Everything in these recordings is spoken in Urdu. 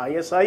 ISI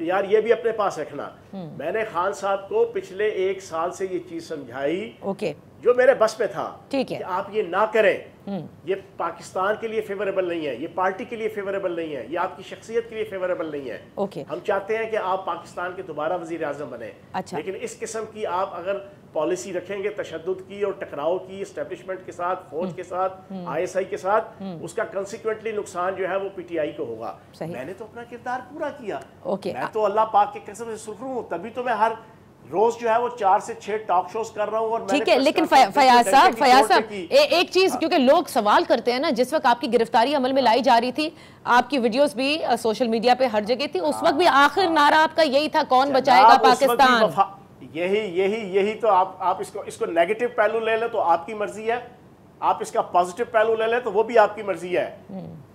کہ یار یہ بھی اپنے پاس رکھنا. میں نے خان صاحب کو پچھلے 1 سال سے یہ چیز سمجھائی جو میرے بس پہ تھا کہ آپ یہ نہ کریں, یہ پاکستان کے لیے فیوریبل نہیں ہے, یہ پارٹی کے لیے فیوریبل نہیں ہے, یہ آپ کی شخصیت کے لیے فیوریبل نہیں ہے. ہم چاہتے ہیں کہ آپ پاکستان کے دوبارہ وزیر اعظم بنیں, لیکن اس قسم کی آپ اگر پالیسی رکھیں گے تشدد کی اور ٹکراؤ کی اسٹیبلشمنٹ کے ساتھ, فوج کے ساتھ, ISI کے ساتھ, اس کا کنسیکوینٹلی نقصان جو ہے وہ PTI کو ہوگا. میں نے تو اپنا کردار پورا کیا, میں تو اللہ پاک کے قسم سے سرخرو ہوں, تبھی تو میں ہر روز جو ہے وہ 4 سے 6 ٹاک شوز کر رہا ہوں. اور ٹھیک ہے, لیکن فیاض صاحب ایک چیز, کیونکہ لوگ سوال کرتے ہیں نا, جس وقت آپ کی گرفتاری عمل میں لائی جا رہی تھی, آپ کی ویڈیوز بھی سوشل میڈیا پہ ہر جگہ تھی, اس وقت بھی آخر نعرہ آپ کا یہی تھا, کون بچائے گا پاکستان. یہی تو آپ اس کو نیگیٹو پہلو لے لیں تو آپ کی مرضی ہے, آپ اس کا پازیٹو پہلو لے لیں تو وہ بھی آپ کی مرضی ہے.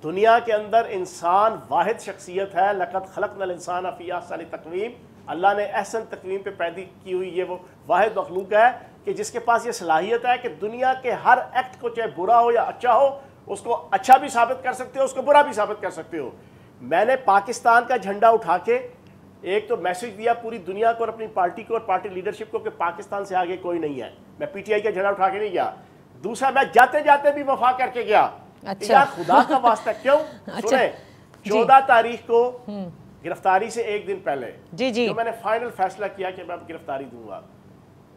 دنیا کے اندر انسان واحد شخصیت ہے, لقد خلقنا الانسان فی احسن تقویم, اللہ نے احسن تقویم پہ پیدا کی ہوئی یہ وہ واحد مخلوق ہے کہ جس کے پاس یہ صلاحیت ہے کہ دنیا کے ہر ایکٹ کو, چاہے برا ہو یا اچھا ہو, اس کو اچھا بھی ثابت کر سکتے ہو, اس کو برا بھی ثابت کر سکتے ہو. میں نے پاکستان کا جھنڈا اٹھا کے ایک تو میسج دیا پوری دنیا کو اور اپنی پارٹی کو اور پارٹی لیڈرشپ کو کہ پاکستان سے آگے کوئی نہیں ہے. میں PTI کا جھنڈا اٹھا کے نہیں گیا. دوسرا, میں جاتے جاتے بھی وفا کر کے گیا. یار خدا کا واسطہ کیوں سنیں, 14 تاریخ کو گرفتاری سے 1 دن پہلے جو میں نے فائنل فیصلہ کیا کہ میں گرفتاری دوں گا,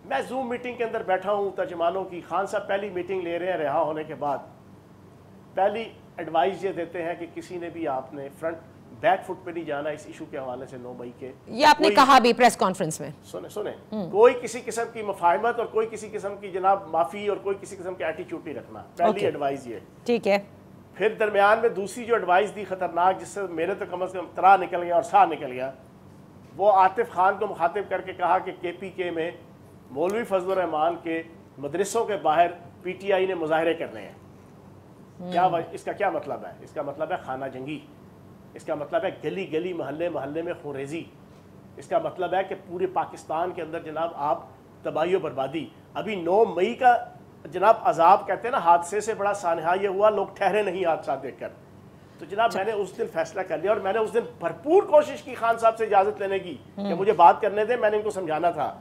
میں زوم میٹنگ کے اندر بیٹھا ہوں ترجمانوں کی. خان صاحب پہلی میٹنگ لے رہے ہیں رہا ہونے کے بعد, پہلی ایڈوائز یہ دیتے ہیں کہ کسی نے بھی آپ نے فرنٹ بیک فٹ پہ نہیں جانا اس ایشو کے حوالے سے 9 مئی کے. یہ آپ نے کہا بھی پریس کانفرنس میں. سنیں کوئی کسی قسم کی مفاہمت اور کوئی کسی قسم کی جناب معافی اور کوئی کسی قسم کی ایٹیچیوڈ نہیں رکھنا, پہلی ایڈوائز یہ. ٹھیک ہے. پھر درمیان میں دوسری جو ایڈوائز دی خطرناک, جس سے میرے تو کم از کم ترا نکل گیا اور سا نکل گیا, وہ عاطف خان کو مخاطب کر کے کہا کہ KPK میں مولوی فضل الرحمان کے مدرسوں کے باہر PTI نے مظاہرے کرنے ہیں. اس کا کیا مطلب ہے؟ اس کا مطلب ہے خانہ جنگی, اس کا مطلب ہے گلی گلی محلے محلے میں خونریزی, اس کا مطلب ہے کہ پورے پاکستان کے اندر جناب آپ تباہی و بربادی. ابھی 9 مئی کا جناب عذاب کہتے ہیں نا, حادثے سے بڑا سانحہ یہ ہوا, لوگ ٹھہرے نہیں حادثات دیکھ کر. تو جناب میں نے اس دن فیصلہ کر لیا اور میں نے اس دن بھرپور کوشش کی خان صاحب سے اجازت لینے کی کہ مجھے بات کرنے دیں, میں نے ان کو سمجھانا تھا.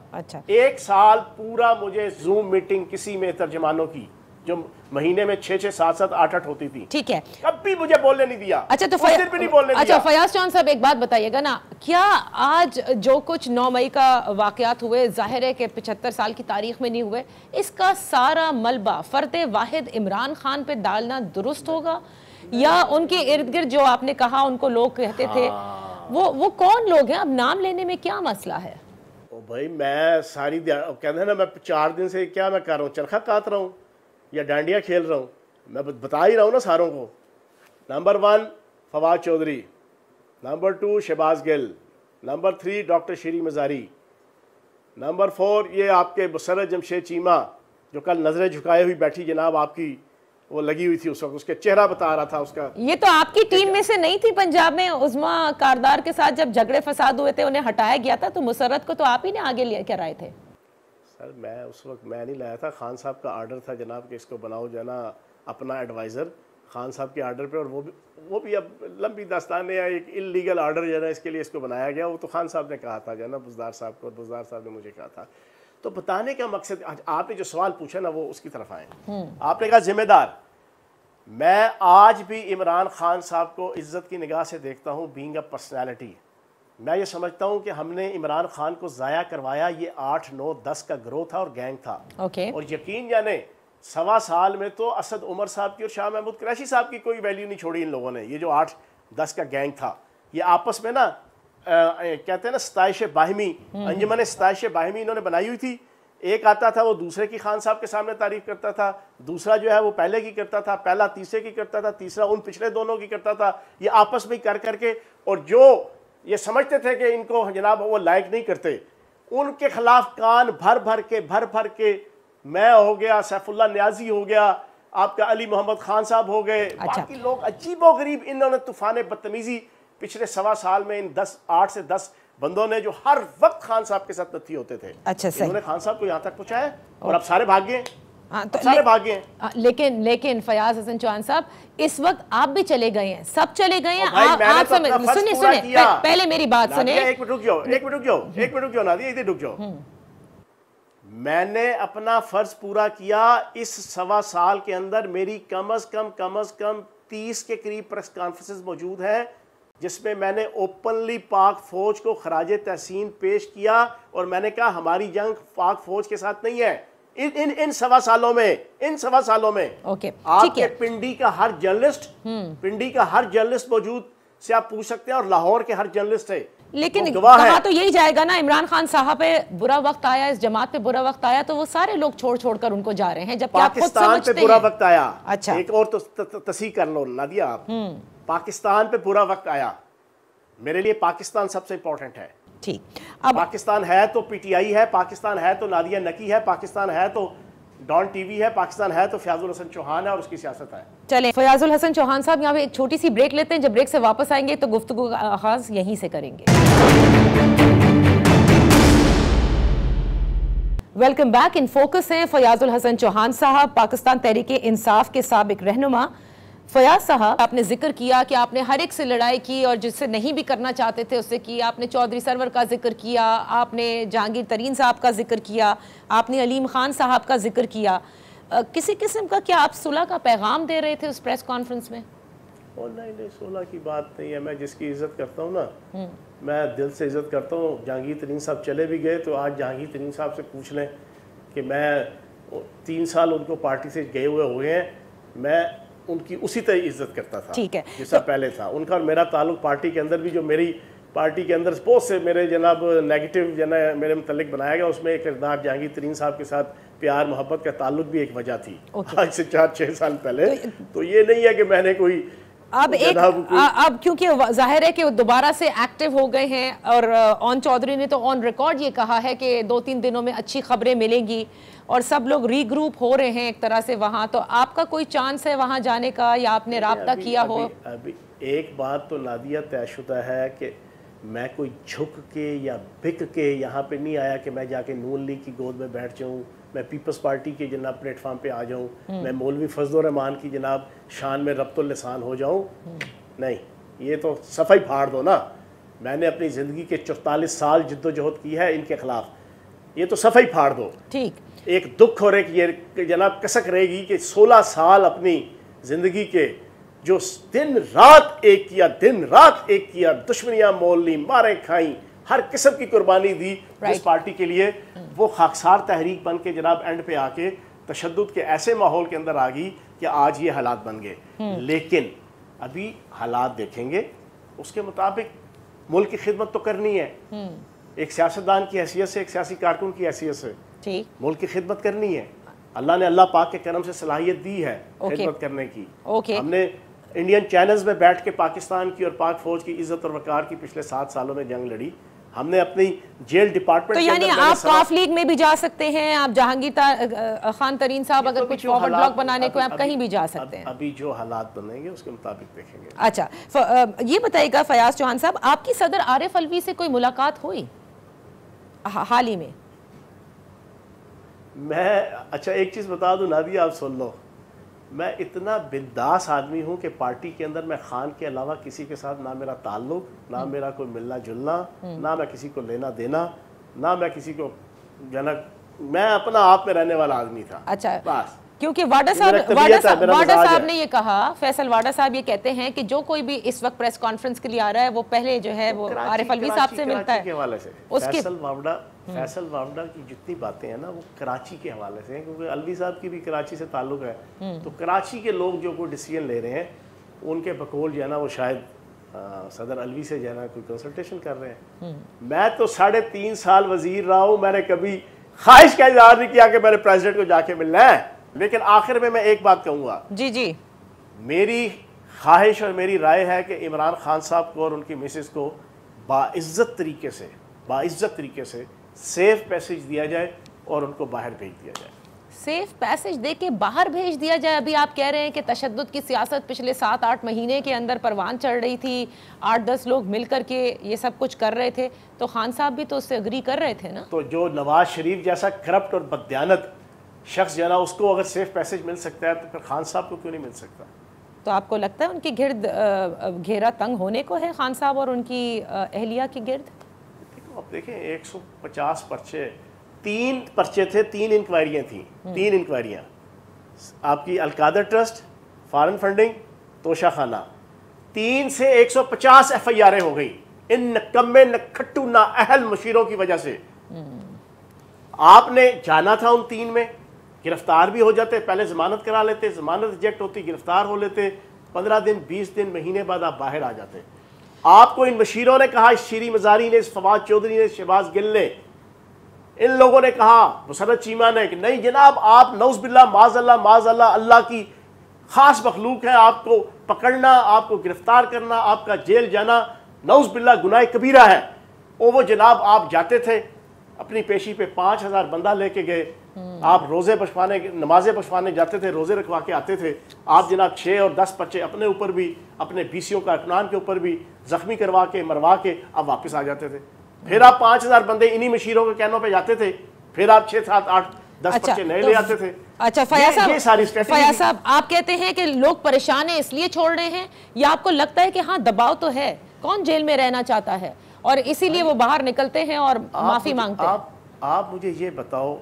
1 سال پورا مجھے زوم میٹنگ کسی میں ترجمانوں کی جو مہینے میں 6 7 8 ہوتی تھی, ٹھیک ہے, کبھی مجھے بولنے نہیں دیا. اچھا تو فیاض چون صاحب ایک بات بتائیے گا نا, کیا آج جو کچھ 9 مئی کا واقعات ہوئے, ظاہر ہے کہ 75 سال کی تاریخ میں نہیں ہوئے, اس کا سارا ملبہ فرد واحد عمران خان پہ ڈالنا درست ہوگا, یا ان کے ارد گرد جو آپ نے کہا ان کو لوگ کہتے تھے, وہ کون لوگ ہیں؟ اب نام لینے میں کیا مسئلہ ہے؟ بھائی میں ساری کہتے ہیں نا, میں 4 دن سے کیا میں کر رہا ہوں, چرخہ کاٹ رہا ہوں یا ڈانڈیاں کھیل رہا ہوں, میں بتا ہی رہا ہوں نا ساروں کو. نمبر 1 فواد چودھری, نمبر 2 شہباز گل, نمبر 3 ڈاکٹر شیری مزاری, نمبر 4 یہ آپ کے مسرت جمشید چیمہ جو کل نظریں جھکائے ہوئی بیٹھی جناب آپ کی وہ لگی ہوئی تھی اس وقت, اس کے چہرہ بتا رہا تھا اس کا. یہ تو آپ کی ٹیم میں سے نہیں تھی پنجاب میں عظما کاردار کے ساتھ جب جھگڑے فساد ہوئے تھے, انہیں ہٹایا گیا تھا, تو مسرت کو تو آپ ہی نے آگے لے کر آئے تھے. سر میں اس وقت میں نہیں لایا تھا, خان صاحب کا آرڈر تھا جناب کہ اس کو بناؤ جو ہے نا اپنا ایڈوائزر, خان صاحب کے آرڈر پہ, اور وہ بھی اب لمبی داستان ہے, ایک انلیگل آرڈر جو ہے نا اس کے لیے اس کو بنایا گیا. وہ تو خان صاحب نے کہا تھا جو ہے نا بزدار صاحب کو, اور بزدار صاحب نے مجھے کہا تھا. تو بتانے کا مقصد, آپ نے جو سوال پوچھا نا وہ اس کی طرف آئیں. آپ نے کہا ذمہ دار, میں آج بھی عمران خان صاحب کو عزت کی نگاہ سے دیکھتا ہوں, بینگ اے پرسنالٹی. میں یہ سمجھتا ہوں کہ ہم نے عمران خان کو ضائع کروایا, یہ 8 9 10 کا گروہ تھا اور گینگ تھا. اور یقین جانے 1.25 سال میں تو اسد عمر صاحب کی اور شاہ محمود قریشی صاحب کی کوئی ویلیو نہیں چھوڑی ان لوگوں نے. یہ جو 8 10 کا گینگ تھا, یہ آپس میں نا کہتے ہیں نا ستائش باہمی, انجمن ستائش باہمی انہوں نے بنائی ہوئی تھی. ایک آتا تھا وہ دوسرے کی خان صاحب کے سامنے تعریف کرتا تھا, دوسرا جو ہے وہ پہلے کی کرتا تھا, پہلا تیسرے کی کرتا تھا, تیسرا ان پچھلے دونوں کی کرتا تھا. یہ آپس میں کر کر کے, اور جو یہ سمجھتے تھے کہ ان کو جناب وہ لائک نہیں کرتے, ان کے خلاف کان بھر بھر کے میں ہو گیا, سیف اللہ نیازی ہو گیا, آپ کا علی محمد خان صاحب ہو گئے, باقی لوگ عجیب و غریب انہوں نے طوفان بدتمیزی پچھلے 1.25 سال میں ان 8 سے 10 بندوں نے جو ہر وقت خان صاحب کے ساتھ نتھی ہوتے تھے, انہوں نے خان صاحب کو یہاں تک پہنچایا اور اب سارے بھاگ گئے. سارے بھاگے ہیں. لیکن فیاض حسن چوہان صاحب اس وقت آپ بھی چلے گئے ہیں, سب چلے گئے ہیں. آپ سنیں پہلے میری بات سنیں. ایک منٹ رک جاؤ نادیہ, ادھر رک جاؤ. میں نے اپنا فرض پورا کیا. اس 1.25 سال کے اندر میری کم از کم 30 کے قریب پریس کانفرنسز موجود ہیں جس میں میں نے اوپنلی پاک فوج کو خراج تحسین پیش کیا, اور میں نے کہا ہماری جنگ پاک فوج کے ساتھ نہیں ہے. ان 1.25 سالوں میں آپ کے پنڈی کا ہر جرنلسٹ موجود سے آپ پوچھ سکتے ہیں, اور لاہور کے ہر جرنلسٹ ہے. لیکن کہا تو یہی جائے گا نا, عمران خان صاحب پہ برا وقت آیا, اس جماعت پہ برا وقت آیا, تو وہ سارے لوگ چھوڑ کر ان کو جا رہے ہیں, جبکہ آپ خود سمجھتے ہیں پہ برا وقت آیا. اچھا ایک اور تصحیح کر لو نادیہ, آپ پاکستان پہ برا وقت آیا. میرے لیے پاکستان سب سے امپورٹنٹ ہے. ٹھیک, پاکستان ہے تو پی ٹی آئی ہے, پاکستان ہے تو نادیہ نکی ہے, پاکستان ہے تو ڈان ٹی وی ہے, پاکستان ہے تو فیاض الحسن چوہان ہے اور اس کی سیاست ہے. چلیں فیاض الحسن چوہان صاحب یہاں پہ ایک چھوٹی سی بریک لیتے ہیں, جب بریک سے واپس آئیں گے تو گفتگو کا آغاز یہیں سے کریں گے. Welcome back. ان فوکس ہیں فیاض الحسن چوہان صاحب, پاکستان تحریک انصاف کے سابق رہنما. فیاض صاحب, آپ نے ذکر کیا کہ آپ نے ہر ایک سے لڑائی کی اور جس سے نہیں بھی کرنا چاہتے تھے اس سے کی. آپ نے چودھری سرور کا ذکر کیا, آپ نے جہانگیر ترین صاحب کا ذکر کیا, آپ نے علیم خان صاحب کا ذکر کیا. کسی قسم کا کیا آپ صلح کا پیغام دے رہے تھے اس پریس کانفرنس میں؟ نہیں, صلح کی بات نہیں ہے. میں جس کی عزت کرتا ہوں نا, میں دل سے عزت کرتا ہوں. جہانگیر ترین صاحب چلے بھی گئے تو آج جہانگیر ترین صاحب سے پوچھ لیں کہ میں 3 سال ان کو پارٹی سے گئے ہوئے ہیں, میں ان کی اسی طرح عزت کرتا تھا جیسا پہلے تھا. ان کا اور میرا تعلق پارٹی کے اندر بھی, جو میری پارٹی کے اندر بہت سے میرے جناب نیگیٹو میرے متعلق بنایا گیا, اس میں ایک کردار جہانگیر ترین صاحب کے ساتھ پیار محبت کا تعلق بھی ایک وجہ تھی آج سے 4-6 سال پہلے. تو یہ نہیں ہے کہ میں نے کوئی اب کیونکہ ظاہر ہے کہ دوبارہ سے ایکٹیو ہو گئے ہیں, اور اون چودھری نے تو آن ریکارڈ یہ کہا ہے کہ 2-3 دنوں میں اچھی خبریں ملیں گی اور سب لوگ ری گروپ ہو رہے ہیں ایک طرح سے وہاں. تو آپ کا کوئی چانس ہے وہاں جانے کا, یا آپ نے رابطہ کیا ہو؟ ابھی ایک بات تو نادیہ طے شدہ ہے کہ میں کوئی جھک کے یا بک کے یہاں پہ نہیں آیا کہ میں جا کے نون لیگ کی گود میں بیٹھ جاؤں, میں پیپلز پارٹی کے جناب پلیٹ فارم پہ آ جاؤں, میں مولوی فضل الرحمان کی جناب شان میں ربط اللسان ہو جاؤں. نہیں, یہ تو صفائی پھاڑ دو نا. میں نے اپنی زندگی کے 44 سال جد و جہد کی ہے ان کے خلاف, یہ تو صفائی پھاڑ دو. ٹھیک, ایک دکھ اور ایک یہ جناب کسک رہے گی کہ 16 سال اپنی زندگی کے جو دن رات ایک کیا, دشمنیاں مول لی, مارے کھائیں, ہر قسم کی قربانی دی اس پارٹی کے لیے, وہ خاکسار تحریک بن کے جناب اینڈ پہ آ کے تشدد کے ایسے ماحول کے اندر آ گئی کہ آج یہ حالات بن گئے. لیکن ابھی حالات دیکھیں گے, اس کے مطابق ملک کی خدمت تو کرنی ہے, ایک سیاستدان کی حیثیت سے, ایک سیاسی کارکن کی حیثیت سے ملک کی خدمت کرنی ہے. اللہ نے اللہ پاک کے کرم سے صلاحیت دی ہے خدمت کرنے کی. ہم نے انڈین چینلز میں بیٹھ کے پاکستان کی اور پاک فوج کی عزت اور وقار کی پچھلے 7 سالوں میں جنگ لڑی. ہم نے اپنی جیل ڈپارٹمنٹ تو یعنی آپ کاف لیگ میں بھی جا سکتے ہیں, آپ جہانگیر خان ترین صاحب اگر کچھ فارورڈ بلاک بنانے کو آپ کہیں بھی جا سکتے ہیں. ابھی جو حالات بنیں گے اس کے مطابق دیکھیں گے. اچھا, یہ بتائیے گا فیاض چوہان صاحب, آپ کی صدر عارف الوی سے کوئی ملاقات ہوئی حال ہی میں؟ اچھا ایک چیز بتا دوں نادیہ, آپ سن لو, میں اتنا بنداس آدمی ہوں کہ پارٹی کے اندر میں خان کے علاوہ کسی کے ساتھ نہ میرا تعلق, نہ میرا کوئی ملنا جلنا, نہ میں کسی کو لینا دینا, نہ میں کسی کو میں اپنا آپ میں رہنے والا آدمی تھا. اچھا, بس کیونکہ واڈا صاحب نے یہ کہا, فیصل واڈا صاحب یہ کہتے ہیں کہ جو کوئی بھی اس وقت پریس کانفرنس کے لیے آ رہا ہے وہ پہلے جو ہے وہ عارف الوی صاحب سے ملتا ہے. فیصل واوڈا کی جتنی باتیں ہیں نا وہ کراچی کے حوالے سے ہیں, کیونکہ الوی صاحب کی بھی کراچی سے تعلق ہے. تو کراچی کے لوگ جو کوئی ڈیسیژن لے رہے ہیں ان کے بقول جو ہے نا وہ شاید صدر الوی سے جو ہے نا کوئی کنسلٹیشن کر رہے ہیں. میں تو 3.5 سال وزیر رہا ہوں, میں نے کبھی خواہش کا اظہار نہیں کیا کہ میں نے پریزیڈنٹ کو جا کے ملنا ہے. لیکن آخر میں ایک بات کہوں گا, جی میری خواہش اور میری رائے ہے کہ عمران خان صاحب کو اور ان کی مسز کو باعزت طریقے سے سیف پیسج دیا جائے اور ان کو باہر بھیج دیا جائے. سیف پیسج دے کے باہر بھیج دیا جائے؟ ابھی آپ کہہ رہے ہیں کہ تشدد کی سیاست پچھلے 7-8 مہینے کے اندر پروان چڑھ رہی تھی, 8-10 لوگ مل کر کے یہ سب کچھ کر رہے تھے, تو خان صاحب بھی تو اس سے اگری کر رہے تھے نا. تو جو نواز شریف جیسا کرپٹ اور بددیانت شخص جو ہے نا اس کو اگر سیف پیسج مل سکتا ہے تو پھر خان صاحب کو کیوں نہیں مل سکتا؟ تو آپ کو لگتا ہے ان کی گرد گھیرا تنگ ہونے کو ہے خان صاحب اور ان کی اہلیہ کی گرد؟ اب دیکھیں 150 پرچے، 3 پرچے تھے، 3 انکوائریاں تھیں، 3 انکوائریاں آپ کی القادر ٹرسٹ، فارن فنڈنگ، توشہ خانہ، 3 سے 150 ایف آئی آریں ہو گئی ان نکمے نکھٹو نااہل مشیروں کی وجہ سے۔ آپ نے جانا تھا ان 3 میں، گرفتار بھی ہو جاتے، پہلے ضمانت کرا لیتے، ضمانت ریجیکٹ ہوتی، گرفتار ہو لیتے، 15 دن 20 دن مہینے بعد آپ باہر آ جاتے۔ آپ کو ان مشیروں نے کہا، اس شیری مزاری نے، اس فواد چودھری نے، اس شہباز گل نے، ان لوگوں نے کہا، مسرت چیمہ نے، کہ نہیں جناب آپ نعوذ باللہ معاذ اللہ اللہ کی خاص مخلوق ہیں، آپ کو پکڑنا، آپ کو گرفتار کرنا، آپ کا جیل جانا نعوذ باللہ گناہ کبیرہ ہے۔ وہ جناب آپ جاتے تھے اپنی پیشی پہ 5000 بندہ لے کے گئے، آپ روزے بچوانے، نمازیں بچوانے جاتے تھے، روزے رکھوا کے آتے تھے، آپ جناب 6 اور 10 بچے اپنے اوپر بھی، اپنے بیسیوں کا اکنان کے اوپر بھی زخمی کروا کے مروا کے آپ واپس آ جاتے تھے۔ پھر آپ 5000 بندے انہی مشیروں کے کہنوں پہ جاتے تھے، پھر آپ 6 7 8 10 بچے نئے لے آتے تھے۔ اچھا فیاض صاحب آپ کہتے ہیں کہ لوگ پریشان ہیں اس لیے چھوڑ رہے ہیں، یا آپ کو لگتا ہے کہ ہاں دباؤ تو ہے، کون جیل میں رہنا چاہتا ہے اور اسی لیے وہ باہر نکلتے ہیں اور معافی مانگتے ہیں؟ آپ مجھے یہ بتاؤ،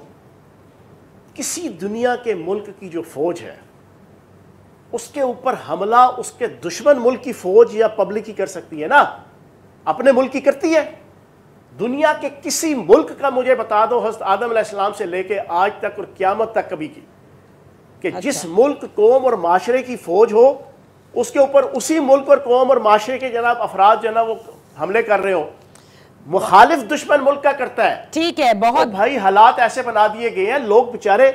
کسی دنیا کے ملک کی جو فوج ہے اس کے اوپر حملہ اس کے دشمن ملک کی فوج یا پبلک ہی کر سکتی ہے نا؟ اپنے ملک کی کرتی ہے؟ دنیا کے کسی ملک کا مجھے بتا دو حضرت آدم علیہ السلام سے لے کے آج تک اور قیامت تک کبھی کی، کہ جس ملک قوم اور معاشرے کی فوج ہو اس کے اوپر اسی ملک اور قوم اور معاشرے کے جناب افراد جو ہے نا وہ حملے کر رہے ہو، مخالف دشمن ملک کا کرتا ہے۔ ٹھیک ہے، بہت بھائی حالات ایسے بنا دیے گئے ہیں، لوگ بیچارے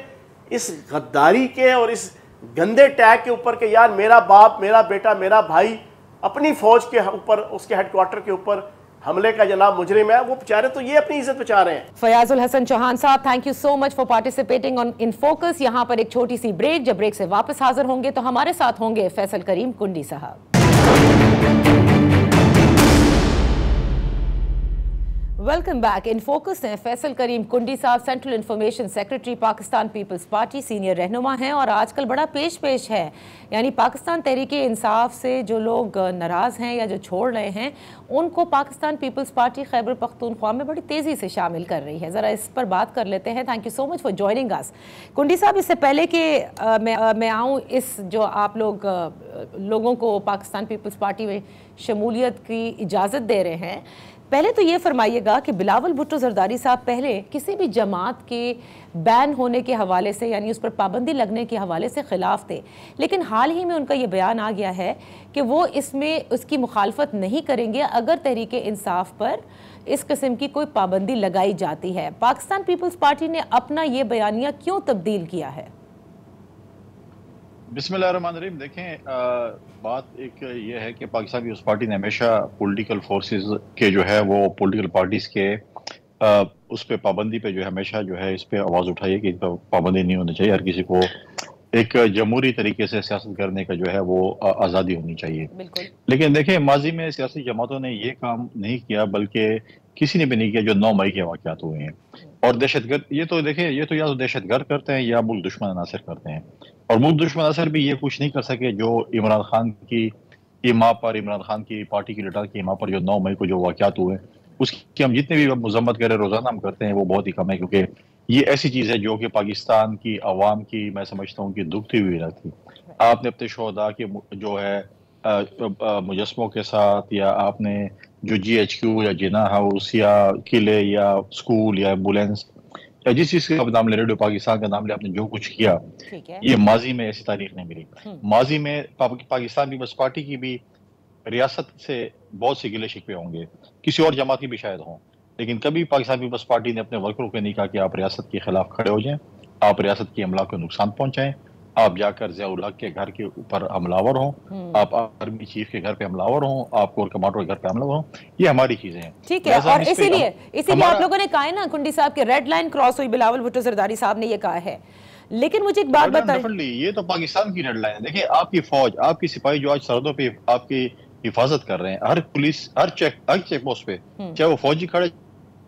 اس غداری کے اور اس گندے ٹیگ کے اوپر کہ یار میرا باپ، میرا بیٹا، میرا بھائی اپنی فوج کے اوپر، اس کے ہیڈ کوارٹر کے اوپر حملے کا جناب مجرم ہے، وہ بیچارے تو یہ اپنی عزت بچا رہے ہیں۔ فیاض الحسن چوہان صاحب، thank you so much for participating on in focus. یہاں پر ایک چھوٹی سی بریک، جب بریک سے واپس حاضر ہوں گے تو ہمارے ساتھ ہوں گے فیصل کریم کنڈی صاحب۔ Welcome back. ان فوکس ہیں فیصل کریم کنڈی صاحب، central information secretary Pakistan Peoples Party, senior رہنما ہیں، اور آج کل بڑا پیش ہے، یعنی پاکستان تحریک انصاف سے جو لوگ ناراض ہیں یا جو چھوڑ رہے ہیں ان کو پاکستان پیپلز پارٹی خیبر پختونخوا میں بڑی تیزی سے شامل کر رہی ہے۔ ذرا اس پر بات کر لیتے ہیں۔ Thank you so much for joining us. Kundi صاحب، اس سے پہلے کہ میں آؤں اس جو آپ لوگوں کو پاکستان پیپلز پارٹی میں شمولیت کی اجازت دے رہے ہیں، پہلے تو یہ فرمائیے گا کہ بلاول بھٹو زرداری صاحب پہلے کسی بھی جماعت کے بین ہونے کے حوالے سے، یعنی اس پر پابندی لگنے کے حوالے سے خلاف تھے، لیکن حال ہی میں ان کا یہ بیان آ گیا ہے کہ وہ اس کی مخالفت نہیں کریں گے اگر تحریک انصاف پر اس قسم کی کوئی پابندی لگائی جاتی ہے۔ پاکستان پیپلز پارٹی نے اپنا یہ بیانیہ کیوں تبدیل کیا ہے؟ بسم اللہ الرحمن الرحیم۔ دیکھیں، بات ایک یہ ہے کہ پاکستان پیپلز پارٹی نے ہمیشہ پولیٹیکل فورسز کے جو ہے وہ پولیٹیکل پارٹیز کے اس پہ پابندی پہ جو ہے ہمیشہ جو ہے اس پہ آواز اٹھائی ہے کہ اس پہ پابندی نہیں ہونی چاہیے، ہر کسی کو ایک جمہوری طریقے سے سیاست کرنے کا جو ہے وہ آزادی ہونی چاہیے۔ لیکن دیکھیں، ماضی میں سیاسی جماعتوں نے یہ کام نہیں کیا، بلکہ کسی نے بھی نہیں کیا جو 9 مئی کے واقعات ہوئے ہیں۔ اور دہشت گرد، یہ تو دیکھیں، یہ تو یا تو دہشت گرد کرتے ہیں یا ملک دشمن عناصر کرتے ہیں، اور ملک دشمن عناصر بھی یہ کچھ نہیں کر سکے جو عمران خان کی ایما پر، عمران خان کی پارٹی کی لیڈر کی ایما پر جو 9 مئی کو جو واقعات ہوئے اس کی ہم جتنے بھی مذمت کریں روزانہ ہم کرتے ہیں وہ بہت ہی کم ہے، کیونکہ یہ ایسی چیز ہے جو کہ پاکستان کی عوام کی میں سمجھتا ہوں کہ دکھتی ہوئی رہتی۔ آپ نے اپنے شہداء کے جو ہے مجسموں کے ساتھ، یا آپ نے جو جی ایچ کیو یا جناح ہاؤس یا قلعے یا اسکول یا ایمبولینس یا جس چیز کا نام لے ریڈیو پاکستان کا نام لے، آپ نے جو کچھ کیا، یہ ماضی میں ایسی تاریخ نہیں ملی۔ ماضی میں پاکستان پیپلز پارٹی کی بھی ریاست سے بہت سے گلے شکوے ہوں گے، کسی اور جماعت کی بھی شاید ہوں، لیکن کبھی پاکستان پیپلز پارٹی نے اپنے ورکروں کو نہیں کہا کہ آپ ریاست کے خلاف کھڑے ہو جائیں، آپ ریاست کی املاک کو نقصان پہنچائیں، آپ جا کر ضیاء الحق کے گھر کے اوپر حملہ ہوں، آپ آرمی چیف کے گھر پہ حملہ ہوں، آپ کور کمانڈر کے گھر پہ حملہ ہوں، یہ ہماری چیزیں ہیں۔ ٹھیک ہے، اور اسی لیے آپ لوگوں نے کہا ہے نا کنڈی صاحب کہ ریڈ لائن کراس ہوئی، بلاول بھٹو زرداری صاحب نے یہ کہا ہے، لیکن مجھے ایک بات بتائیں، یہ تو پاکستان کی ریڈ لائن ہے۔ دیکھیں، آپ کی فوج، آپ کی سپاہی جو آج سرحدوں پہ آپ کی حفاظت کر رہے ہیں، ہر پولیس، ہر چیک پوسٹ پہ، چاہے وہ فوجی کھڑے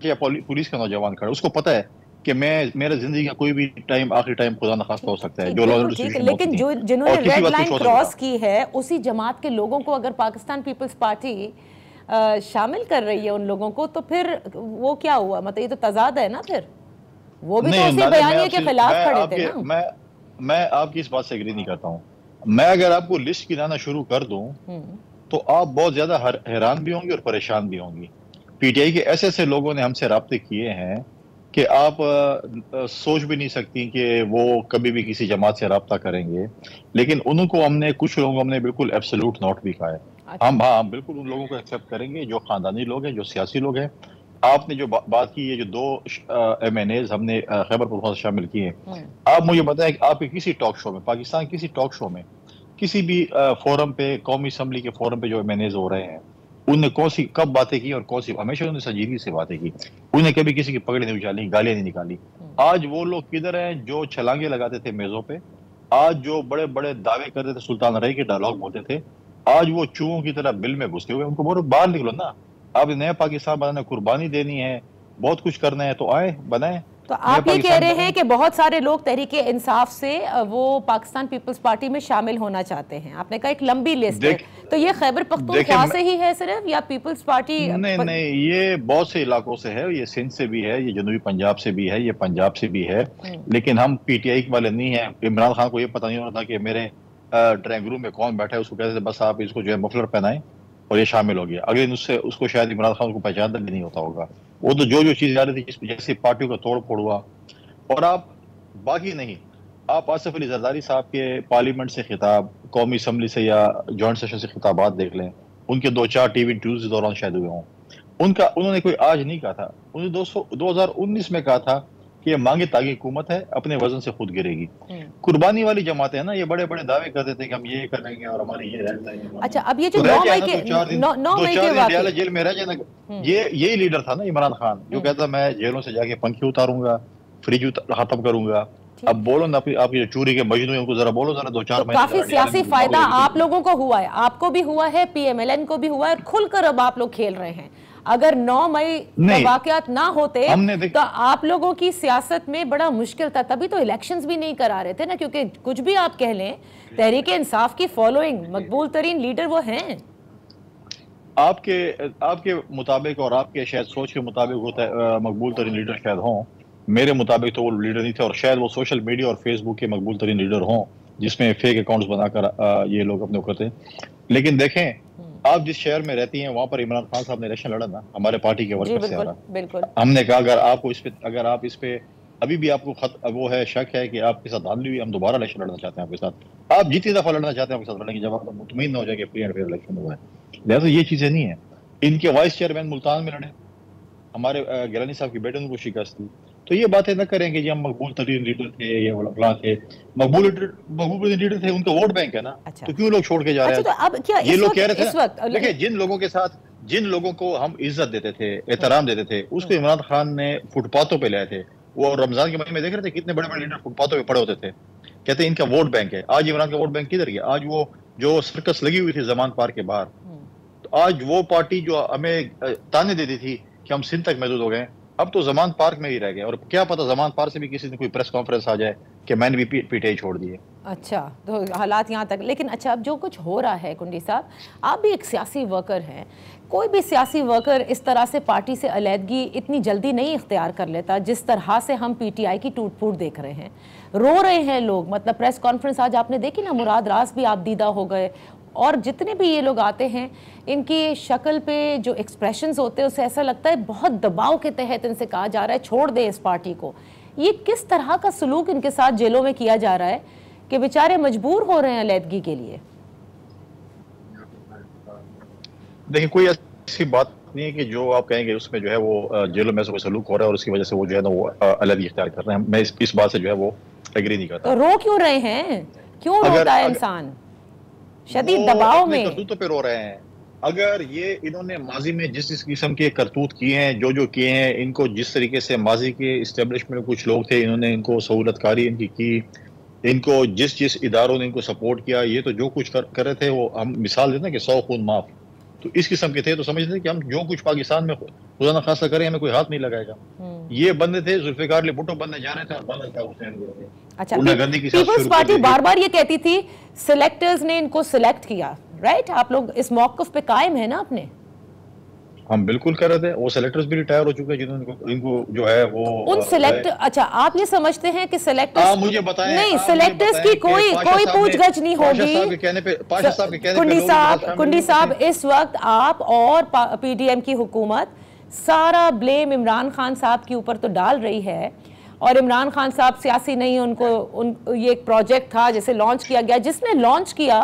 یا پولیس کا نوجوان کھڑے، اس کو پتہ ہے کہ میرا زندگی کا کوئی بھی ٹائم آخری ٹائم خدا نخواستہ ہو سکتا ہے جو لیکن جنہوں نے ریڈ لائن کراس کی ہے اسی جماعت کے لوگوں کو اگر پاکستان پیپلز پارٹی شامل کر رہی ہے ان لوگوں کو تو پھر وہ کیا ہوا؟ مطلب یہ تو تضاد ہے نا، پھر وہ بھی تو اسی بیانیے کے خلاف کھڑے تھے نا۔ میں آپ کی اس بات سے ایگری نہیں کرتا ہوں۔ میں اگر آپ کو لسٹ گنانا شروع کر دوں تو آپ بہت زیادہ حیران بھی ہوں گے اور پریشان بھی ہوں گی۔ پی ٹی آئی کے ایسے ایسے لوگوں نے ہم سے رابطے کیے ہیں کہ آپ سوچ بھی نہیں سکتی کہ وہ کبھی بھی کسی جماعت سے رابطہ کریں گے، لیکن ان کو ہم نے کچھ لوگوں کو ہم نے بالکل ایبسولوٹ نوٹ بھی کہا ہے۔ ہم بالکل ان لوگوں کو ایکسیپٹ کریں گے جو خاندانی لوگ ہیں، جو سیاسی لوگ ہیں۔ آپ نے جو بات کی ہے، جو 2 ایم این ایز ہم نے خیبر پختونخوا سے شامل کیے ہیں، آپ مجھے بتائیں کہ آپ کے کسی ٹاک شو میں، پاکستان کسی ٹاک شو میں، کسی بھی فورم پہ، قومی اسمبلی کے فورم پہ جو ایم این ایز ہو رہے ہیں، انہوں نے کون سی کب باتیں کی اور کون سی؟ ہمیشہ انہوں نے سنجیدگی سے باتیں کی، انہوں نے کبھی کسی کی پکڑ نہیں اچھالی، گالیاں نہیں نکالی۔ آج وہ لوگ کدھر ہیں جو چھلانگے لگاتے تھے میزوں پہ؟ آج جو بڑے بڑے دعوے کرتے تھے، سلطان رئی کے ڈائلاگ بولتے تھے، آج وہ چوہوں کی طرح بل میں گھستے ہوئے۔ ان کو بولو باہر نکلو نا، آپ نے نیا پاکستان بنانا، قربانی دینی ہے، بہت کچھ کرنا ہے تو آئے بنائیں۔ تو آپ یہ کہہ رہے ہیں کہ بہت سارے لوگ تحریک انصاف سے وہ پاکستان پیپلز پارٹی میں شامل ہونا چاہتے ہیں، آپ نے کہا ایک لمبی لسٹ ہے، تو یہ خیبر پختونخوا سے ہی ہے صرف یا پیپلز پارٹی؟ نہیں، یہ بہت سے علاقوں سے ہے، یہ سندھ سے بھی ہے، یہ جنوبی پنجاب سے بھی ہے، یہ پنجاب سے بھی ہے، لیکن ہم پی ٹی آئی والے نہیں ہیں۔ عمران خان کو یہ پتہ نہیں ہوتا تھا کہ میرے ڈرائنگ روم میں کون بیٹھا ہے، اس کو کہتے تھے بس آپ اس کو جو ہے مفلر پہنائیں اور یہ شامل ہو گیا۔ اگلے دن اس کو شاید عمران خان کو پہچاننا بھی نہیں ہوتا ہوگا۔ وہ تو جو چیز آ رہی تھی، جیسے پارٹیوں کا توڑ پھوڑ ہوا، اور آپ باقی نہیں، آپ آصف علی زرداری صاحب کے پارلیمنٹ سے خطاب، قومی اسمبلی سے یا جوائنٹ سیشن سے خطابات دیکھ لیں، ان کے 2-4 ٹی وی انٹرویوز دوران شاید ہوئے ہوں، انہوں نے کوئی آج نہیں کہا تھا، انہوں نے 2019 میں کہا تھا کہ یہ مانگے تاغی حکومت ہے، اپنے وزن سے خود گرے گی۔ قربانی والی جماعتیں ہیں نا، یہ بڑے بڑے دعوے کرتے تھے کہ ہم یہ کریں گے اور ہماری یہ رہتا ہے۔ اچھا، اب یہ جو 9 مئی کے واقعے، جیل میں رہ جانا، یہی لیڈر تھا نا عمران خان، جو کہتا میں جیلوں سے جا کے پنکھی اتاروں گا، فریج ختم کروں گا۔ اب بولو نا، آپ یہ چوری کے مجنون ہیں، ان کو ذرا بولو ذرا 2-4 مہینے۔ کافی سیاسی فائدہ آپ لوگوں کو ہوا ہے، آپ کو بھی ہوا ہے، پی ایم ایل این کو بھی ہوا ہے، کھل کر اب آپ لوگ کھیل رہے ہیں۔ اگر 9 مئی کے واقعات نہ ہوتے تو آپ لوگوں کی سیاست میں بڑا مشکل تھا، تبھی تو الیکشنز بھی نہیں کرا رہے تھے نا، کیونکہ کچھ بھی آپ کہہ لیں، تحریک انصاف کی فالوئنگ، مقبول ترین لیڈر وہ ہیں۔ آپ کے مطابق اور آپ کے شاید سوچ کے مطابق مقبول ترین لیڈر شاید ہوں، میرے مطابق تو وہ لیڈر نہیں تھے، اور شاید وہ سوشل میڈیا اور فیس بک کے مقبول ترین لیڈر ہوں، جس میں فیک اکاؤنٹس بنا کر یہ لوگ اپنے کرتے ہیں۔ لیکن دیکھیں، آپ جس شہر میں رہتی ہیں وہاں پر عمران خان صاحب نے الیکشن لڑا نا، ہمارے پارٹی کے ورکر سے بالکل، ہم نے کہا اگر آپ اس پہ ابھی بھی آپ کو وہ ہے، شک ہے کہ آپ کے ساتھ دھاندلی ہوئی، ہم دوبارہ الیکشن لڑنا چاہتے ہیں آپ کے ساتھ، آپ جتنی دفعہ لڑنا چاہتے ہیں آپ کے ساتھ لڑیں گے، جب آپ مطمئن نہ ہو جائے کہ فری اینڈ فیئر الیکشن ہوا ہے۔ لہٰذا یہ چیزیں نہیں ہیں۔ ان کے وائس چیئرمین ملتان میں لڑے، ہمارے گیلانی صاحب کی بیٹے ان کو شکست دی، تو یہ باتیں نہ کریں گے جی ہم مقبول ترین لیڈر تھے، یہ فلاں تھے۔ مقبول ترین لیڈر تھے، ان کا ووٹ بینک ہے نا، تو کیوں لوگ چھوڑ کے جا رہے ہیں؟ یہ لوگ کہہ رہے تھے، دیکھیں جن لوگوں کو ہم عزت دیتے تھے، احترام دیتے تھے، اس کو عمران خان نے فٹ پاتھوں پہ لائے تھے۔ وہ رمضان کے مہینے میں دیکھ رہے تھے کتنے بڑے بڑے لیڈر فٹ پاتھوں پہ پڑے ہوتے تھے، کہتے ہیں ان کا ووٹ بینک ہے۔ آج عمران کا ووٹ بینک کدھر گیا؟ آج وہ جو سرکس لگی ہوئی تھی زمان پارک کے باہر، تو آج وہ پارٹی جو ہمیں تانے دیتی تھی کہ ہم سندھ تک محدود ہو گئے، اب تو زمان پارک میں ہی رہ گئے، اور کیا پتہ زمان پارک سے بھی کسی نے کوئی پریس کانفرنس آ جائے کہ میں نے بھی پی ٹی آئی چھوڑ دی ہے۔ اچھا، تو حالات یہاں تک۔ لیکن اچھا، اب جو کچھ ہو رہا ہے کنڈی صاحب، آپ بھی ایک سیاسی ورکر ہیں، کوئی بھی سیاسی ورکر اس طرح سے پارٹی سے علیحدگی اتنی جلدی نہیں اختیار کر لیتا جس طرح سے ہم پی ٹی آئی کی ٹوٹ پھوٹ دیکھ رہے ہیں۔ رو رہے ہیں لوگ، مطلب پریس کانفرنس آج آپ نے دیکھی نا، مراد راز بھی آپ دیدہ ہو گئے، اور جتنے بھی یہ لوگ آتے ہیں ان کی شکل پہ جو ایکسپریشنز ہوتے ہیں اس سے ایسا لگتا ہے بہت دباؤ کے تحت ان سے کہا جا رہا ہے چھوڑ دیں اس پارٹی کو۔ یہ کس طرح کا سلوک ان کے ساتھ جیلوں میں کیا جا رہا ہے کہ بیچارے مجبور ہو رہے ہیں علیحدگی کے لیے؟ دیکھیں، کوئی ایسی بات نہیں ہے کہ جو آپ کہیں گے اس میں جو ہے وہ جیلوں میں سے کوئی سلوک ہو رہا ہے اور اس کی وجہ سے وہ جو ہے نا وہ علیحدگی اختیار کر رہے ہیں۔ میں اس بات سے جو ہے وہ ایگری نہیں کرتا۔ تو رو کیوں رہے ہیں؟ کیوں روتا ہے انسان شدید دباؤ میں؟ کرتوتوں پہ رو رہے ہیں۔ اگر یہ انہوں نے ماضی میں جس قسم کے کرتوت کیے ہیں، جو کیے ہیں، ان کو جس طریقے سے ماضی کے اسٹیبلشمنٹ میں کچھ لوگ تھے، انہوں نے ان کو سہولت کاری ان کی، ان کو جس اداروں نے ان کو سپورٹ کیا، یہ تو جو کچھ کر رہے تھے، وہ ہم مثال دیتے ہیں کہ 100 خون معاف، تو اس قسم کے تھے، تو سمجھتے تھے کہ ہم جو کچھ پاکستان میں خدا نخواستہ کریں ہمیں کوئی ہاتھ نہیں لگائے گا. یہ بندے تھے ذوالفقار علی بھٹو بننے جا رہے تھے اور بندہ تھا حسین گل. اچھا، پیپلز پارٹی بار بار یہ کہتی تھی سلیکٹرز نے ان کو سلیکٹ کیا، رائٹ؟ آپ لوگ اس موقف پہ قائم ہیں نا اپنے؟ ہم بالکل کر رہے تھے. وہ سلیکٹرز بھی ریٹائر ہو چکے ہیں جنہوں نے ان کو جو ہے وہ ان سلیکٹ. اچھا، آپ یہ سمجھتے ہیں کہ سلیکٹرز مجھے بتائیں نہیں، سلیکٹرز کی کوئی پوچھ گچھ نہیں ہوگی؟ کنڈی صاحب، اس وقت آپ اور پی ڈی ایم کی حکومت سارا بلیم عمران خان صاحب کے اوپر تو ڈال رہی ہے، اور عمران خان صاحب سیاسی نہیں، ان کو یہ ایک پروجیکٹ تھا جسے لانچ کیا گیا، جس نے لانچ کیا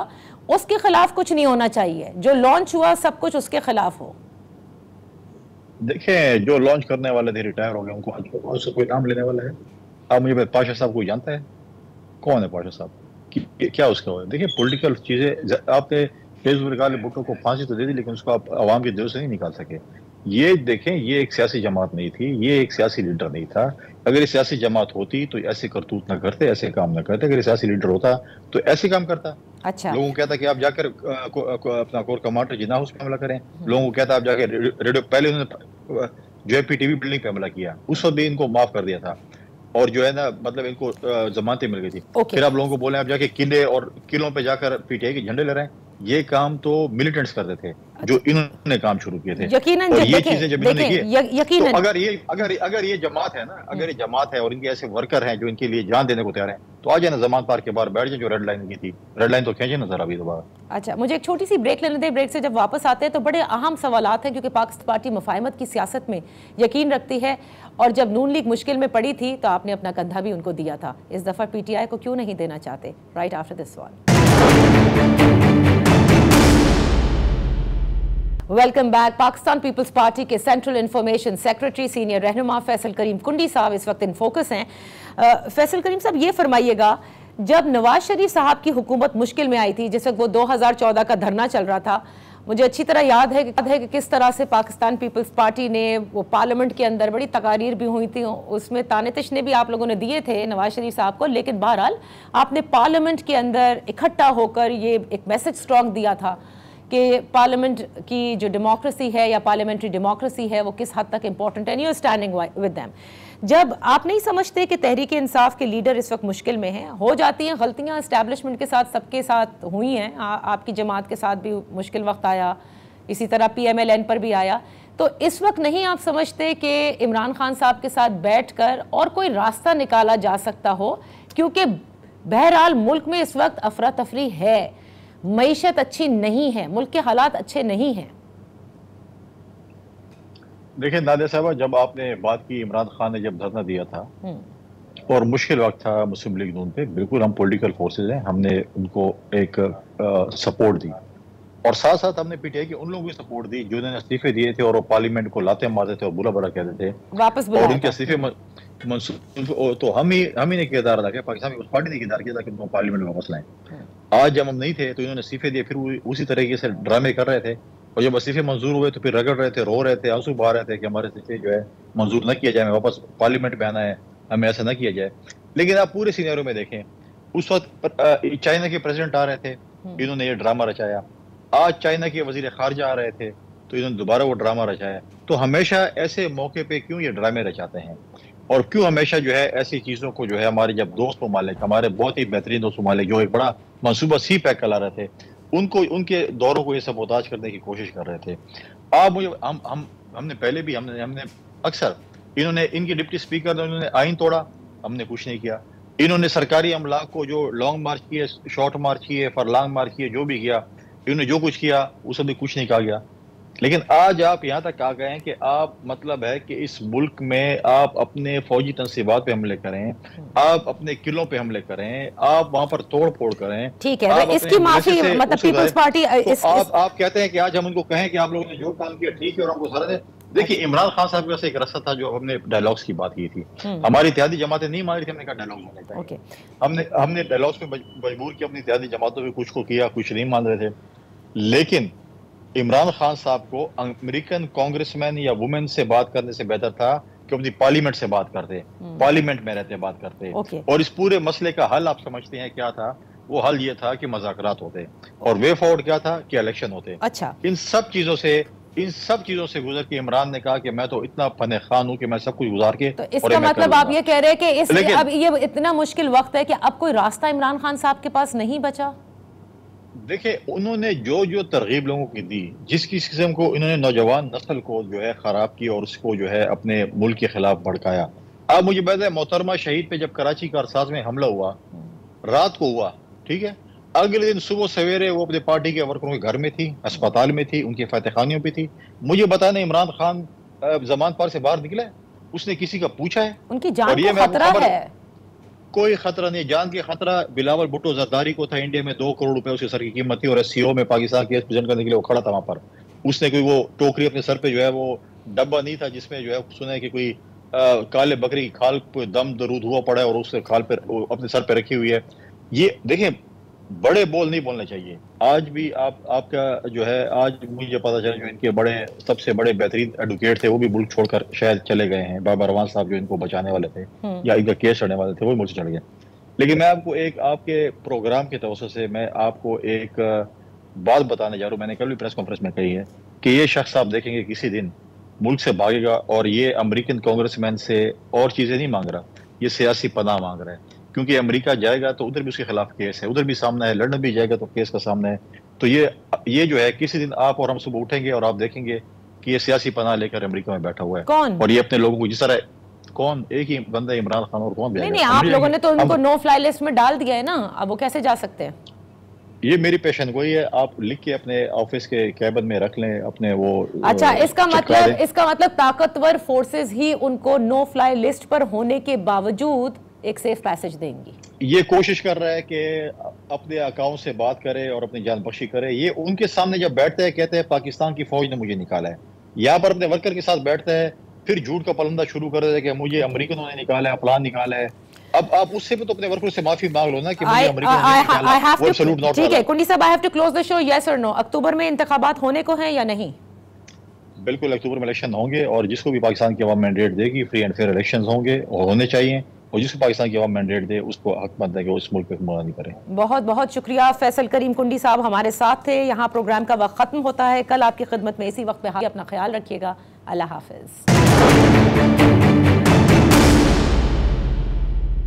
اس کے خلاف کچھ نہیں ہونا چاہیے، جو لانچ ہوا سب کچھ اس کے خلاف ہو. دیکھیں جو لانچ کرنے والے تھے ریٹائر ہو گئے، ان کو آج سے کوئی نام لینے والا ہے؟ آپ مجھے پاشا صاحب کو جانتا ہے؟ کون ہے پاشا صاحب؟ کیا اس کا ہوا ہے؟ دیکھیں پولیٹیکل چیزیں، آپ نے ذوالفقار علی بھٹو کو پھانسی تو دے دی لیکن اس کو آپ عوام کے دل سے نہیں نکال سکے. یہ دیکھیں، یہ ایک سیاسی جماعت نہیں تھی، یہ ایک سیاسی لیڈر نہیں تھا. اگر یہ سیاسی جماعت ہوتی تو ایسے کرتوت نہ کرتے، ایسے کام نہ کرتے. اگر یہ سیاسی لیڈر ہوتا تو ایسے کام کرتا. اچھا، لوگوں کو کہتا کہ آپ جا کر اپنا کور کمانڈر جناح ہاؤس پہ حملہ کریں. لوگوں کو کہتا آپ جا کے ریڈیو، پہلے انہوں نے جو ہے پی ٹی وی بلڈنگ پہ حملہ کیا، اس وقت بھی ان کو معاف کر دیا تھا اور جو ہے نا مطلب ان کو ضمانتیں مل گئی تھی. پھر آپ لوگوں کو بولیں آپ جا کے قلعے اور قلعوں پہ جا کر پی ٹی آئی کے جھنڈے لے رہے ہیں. یہ کام تو ملیٹنٹس کرتے تھے جو انہوں نے کام شروع کیے تھے. یقیناً یہ چیزیں جب انہوں نے کی، تو اگر یہ جماعت ہے نا، اگر یہ جماعت ہے اور ان کے ایسے ورکر ہیں جو ان کے لیے جان دینے کو تیار ہیں، تو آ جائیں نا ضمانت پار کے باہر بیٹھ جائیں. جو ریڈ لائن کی تھی، ریڈ لائن تو کھینچے نا ذرا بھی دوبارہ. اچھا، مجھے ایک چھوٹی سی بریک لینے دیں. بریک سے جب واپس آتے ہیں تو بڑے اہم سوالات ہیں، کیونکہ پاکستان پارٹی مفاہمت کی سیاست میں یقین رکھتی ہے، اور جب نون لیگ مشکل میں پڑی تھی تو آپ نے اپنا کندھا بھی ان کو دیا تھا. اس دفعہ پی ٹی آئی کو کیوں نہیں دینا چاہتے؟ رائٹ آفٹر دس سوال. Welcome back. Pakistan Peoples Party کے سینٹرل انفارمیشن سیکرٹری سینئر رہنما فیصل کریم کنڈی صاحب اس وقت ان فوکس ہیں. فیصل کریم صاحب، یہ فرمائیے گا، جب نواز شریف صاحب کی حکومت مشکل میں آئی تھی، جس وقت وہ 2014 کا دھرنا چل رہا تھا، مجھے اچھی طرح یاد ہے کہ کس طرح سے پاکستان پیپلز پارٹی نے وہ پارلیمنٹ کے اندر بڑی تقاریر بھی ہوئی تھی، اس میں تانے تشنے بھی آپ لوگوں نے دیے تھے نواز شریف صاحب کو، لیکن بہرحال آپ نے پارلیمنٹ کے اندر اکٹھا ہو کر یہ ایک میسج سٹرونگ دیا تھا کہ پارلیمنٹ کی جو ڈیموکریسی ہے یا پارلیمنٹری ڈیموکریسی ہے وہ کس حد تک امپورٹنٹ ہے. You standing with them. جب آپ نہیں سمجھتے کہ تحریک انصاف کے لیڈر اس وقت مشکل میں ہیں، ہو جاتی ہیں غلطیاں، اسٹیبلشمنٹ کے ساتھ سب کے ساتھ ہوئی ہیں، آپ کی جماعت کے ساتھ بھی مشکل وقت آیا، اسی طرح پی ایم ایل این پر بھی آیا، تو اس وقت نہیں آپ سمجھتے کہ عمران خان صاحب کے ساتھ بیٹھ کر اور کوئی راستہ نکالا جا سکتا ہو؟ کیونکہ بہرحال ملک میں اس وقت افراتفری ہے، معیشت اچھی نہیں ہے، ملک کے حالات اچھے نہیں ہیں. دیکھیں نادیہ صاحبہ، جب آپ نے بات کی عمران خان نے جب دھرنا دیا تھا اور مشکل وقت تھا مسلم لیگ نون پہ، بالکل ہم پولیٹیکل فورسز ہیں، ہم نے ان کو ایک سپورٹ دی، اور ساتھ ساتھ ہم نے پی ٹی آئی کے ان لوگوں کو سپورٹ دی جنہوں نے استعفے دیے تھے اور وہ پارلیمنٹ کو لاتے مارتے تھے اور برا برا کہتے تھے، واپس اور ان کے استعفے تو ہم ہی نے کردار ادا کیا، پاکستان پیپلز پارٹی نے کردار کیا تھا کہ ان کو پارلیمنٹ میں واپس لائیں. آج جب ہم نہیں تھے تو انہوں نے استعفے دیے، پھر وہ اسی طریقے سے ڈرامے کر رہے تھے، اور جب استعفے منظور ہوئے تو پھر رگڑ رہے تھے، رو رہے تھے، آنسو بہا رہے تھے کہ ہمارے استعفے جو ہے منظور نہ کیا جائے، ہمیں واپس پارلیمنٹ میں آنا ہے، ہمیں ایسا نہ کیا جائے. لیکن آپ پورے سینیرو میں دیکھیں، اس وقت چائنا کے پریزیڈنٹ آ رہے تھے، انہوں نے یہ ڈرامہ رچایا. آج چائنا کے وزیر خارجہ آ رہے تھے تو انہوں نے دوبارہ وہ ڈرامہ رچایا. تو ہمیشہ ایسے موقع پہ کیوں یہ ڈرامے رچاتے ہیں، اور کیوں ہمیشہ جو ہے ایسی چیزوں کو جو ہے ہمارے جب دوست ممالک، ہمارے بہت ہی بہترین دوست ممالک جو ایک بڑا منصوبہ سی پیک کرا رہے تھے، ان کے دوروں کو یہ سبوتاج کرنے کی کوشش کر رہے تھے. آپ مجھے ہم نے پہلے بھی ہم نے اکثر انہوں نے، ان کے ڈپٹی اسپیکر نے انہوں نے آئین توڑا، ہم نے کچھ نہیں کیا. انہوں نے سرکاری املاک کو جو لانگ مارچ کیے، شارٹ مارچ کیے، فرلانگ مارچ کیے، جو بھی کیا انہوں نے، جو کچھ کیا اس میں کچھ نہیں کہا گیا. لیکن آج آپ یہاں تک آ گئے ہیں کہ آپ مطلب ہے کہ اس ملک میں آپ اپنے فوجی تنصیبات پہ حملے کریں، آپ اپنے قلعوں پہ حملے کریں، آپ وہاں پر توڑ پھوڑ کریں. ٹھیک ہے، اس کی معافی مطلب پیپلز پارٹی آپ کہتے ہیں کہ آج ہم ان کو کہیں کہ آپ لوگوں نے جو کام کیا ٹھیک ہے اور ہم کو سزا دیں. دیکھیے عمران خان صاحب کے پاس ایک رستہ تھا، جو ہم نے ڈائلاگس کی بات کی تھی، ہماری اتحادی جماعتیں نہیں مان رہی تھی، ہم نے کہا ڈائلاگس ہونے چاہیے. ہم نے ڈائلاگس میں مجبور کیا اپنی اتحادی جماعتوں میں، کچھ کو کیا، کچھ نہیں مان رہے تھے. لیکن عمران خان صاحب کو امریکن کانگریس مین یا وومن سے بات کرنے سے بہتر تھا کہ اپنی پارلیمنٹ سے بات کرتے، پارلیمنٹ میں رہتے بات کرتے. اور اس پورے مسئلے کا حل آپ سمجھتے ہیں کیا تھا وہ حل یہ تھا کہ مذاکرات ہوتے، اور وے فارورڈ کیا تھا کہ الیکشن ہوتے۔ اچھا، ان سب چیزوں سے گزر کے عمران نے کہا کہ میں تو اتنا فن خان ہوں کہ میں سب کچھ گزار کے، تو اس کا مطلب آپ یہ کہہ رہے ہیں کہ اب یہ اتنا مشکل وقت ہے کہ اب کوئی راستہ عمران خان صاحب کے پاس نہیں بچا؟ دیکھیں انہوں نے جو ترغیب لوگوں کی دی، جس قسم کو انہوں نے نوجوان نسل کو جو ہے خراب کی اور اس کو جو ہے اپنے ملک کے خلاف بھڑکایا۔ اب مجھے بات ہے محترمہ شہید پہ جب کراچی کارساز میں حملہ ہوا، رات کو ہوا، ٹھیک ہے، اگلے دن صبح سویرے وہ اپنے پارٹی کے ورکروں کے گھر میں تھی، اسپتال میں تھی، ان کی فاتح خانیوں پہ تھی۔ مجھے بتانا عمران خان زمان پار سے باہر نکلا ہے؟ اس نے کسی کا پوچھا ہے؟ ان کی جان کو خطرہ ہے؟ کوئی خطرہ نہیں، جان کی خطرہ بلاول بھٹو زرداری کو تھا، انڈیا میں 2 کروڑ روپے اس کے سر کی قیمت تھی، اور ایس سی او میں پاکستان کیس پریزنٹ کرنے کے لیے وہ کھڑا تھا وہاں پر۔ اس نے کوئی وہ ٹوکری اپنے سر پہ جو ہے وہ ڈبہ نہیں تھا جس میں جو ہے سنا ہے کہ کوئی کالے بکری کی کھال پہ دم درود ہوا پڑا ہے اور اس کے کھال پہ اپنے سر پہ رکھی ہوئی ہے۔ یہ دیکھیں بڑے بول نہیں بولنے چاہیے۔ آج بھی آپ کا جو ہے، آج مجھے پتا چلا جو ان کے سب سے بڑے بہترین ایڈوکیٹ تھے وہ بھی ملک چھوڑ کر شاید چلے گئے ہیں۔ بابا روان صاحب جو ان کو بچانے والے تھے یا ان کا کیس چڑھنے والے تھے وہ ملک سے چڑھ گئے۔ لیکن میں آپ کو آپ کے پروگرام کے توسط سے میں آپ کو ایک بات بتانے جا رہا ہوں، میں نے کل بھی پریس کانفرنس میں کہی ہے کہ یہ شخص آپ دیکھیں گے کسی دن ملک سے بھاگے گا، اور یہ امریکن کانگریس مین سے اور چیزیں نہیں مانگ رہا، یہ سیاسی پناہ مانگ رہا ہے، کیونکہ امریکہ جائے گا تو ادھر بھی اس کے خلاف کیس ہے، ادھر بھی سامنا ہے، لندن بھی جائے گا تو کیس کا سامنا ہے۔ تو یہ جو ہے کسی دن آپ اور ہم صبح اٹھیں گے اور آپ دیکھیں گے کہ یہ سیاسی پناہ لے کر امریکہ میں بیٹھا ہوا ہے، اور یہ اپنے لوگوں کو جس طرح کون ایک ہی بندہ عمران خان اور کون بھی نہیں، آپ لوگوں نے تو ان کو نو فلائی لسٹ میں ڈال دیا ہے نا، اب وہ کیسے جا سکتے ہیں؟ یہ میری پیشن گوئی ہے، آپ لکھ کے اپنے آفس کے کیبن میں رکھ لیں اپنے وہ۔ اچھا، اس کا مطلب طاقتور فورسز ہی ان کو نو فلائی لسٹ پر ہونے کے باوجود ایک سیف پیسج دیں گی؟ یہ کوشش کر رہا ہے کہ اپنے اکاؤنٹ سے بات کرے اور اپنی جان بخشی کرے۔ یہ ان کے سامنے جب بیٹھتا ہے کہتے ہیں پاکستان کی فوج نے مجھے نکالا ہے، یہاں پر اپنے ورکر کے ساتھ بیٹھتا ہے پھر جھوٹ کا پلندہ شروع کر دیتا ہے کہ مجھے امریکنوں نے نکالا ہے، فلان نکالا ہے۔ اب آپ اس سے بھی تو اپنے ورکر سے معافی مانگ لو نا کہ مجھے امریکنوں نے نکالا، وہ سلوٹ نوٹ۔ ٹھیک ہے کنڈی صاحب، I have to close the show, yes or no؟ اکتوبر میں انتخابات ہونے کو ہیں یا نہیں؟ بالکل اکتوبر میں الیکشن ہوں گے، اور جس کو بھی پاکستان کی عوام مینڈیٹ دے گی فری اینڈ فیئر الیکشنز ہوں گے اور ہونے چاہیے، اور جس کو پاکستان کی عوام مینڈیٹ دے اس کو حق مند ہے کہ وہ اس ملک پہ حکمرانی کرے۔ بہت بہت شکریہ فیصل کریم کنڈی صاحب ہمارے ساتھ تھے۔ یہاں پروگرام کا وقت ختم ہوتا ہے، کل آپ کی خدمت میں اسی وقت پہ اپنا خیال رکھیے گا۔ اللہ حافظ۔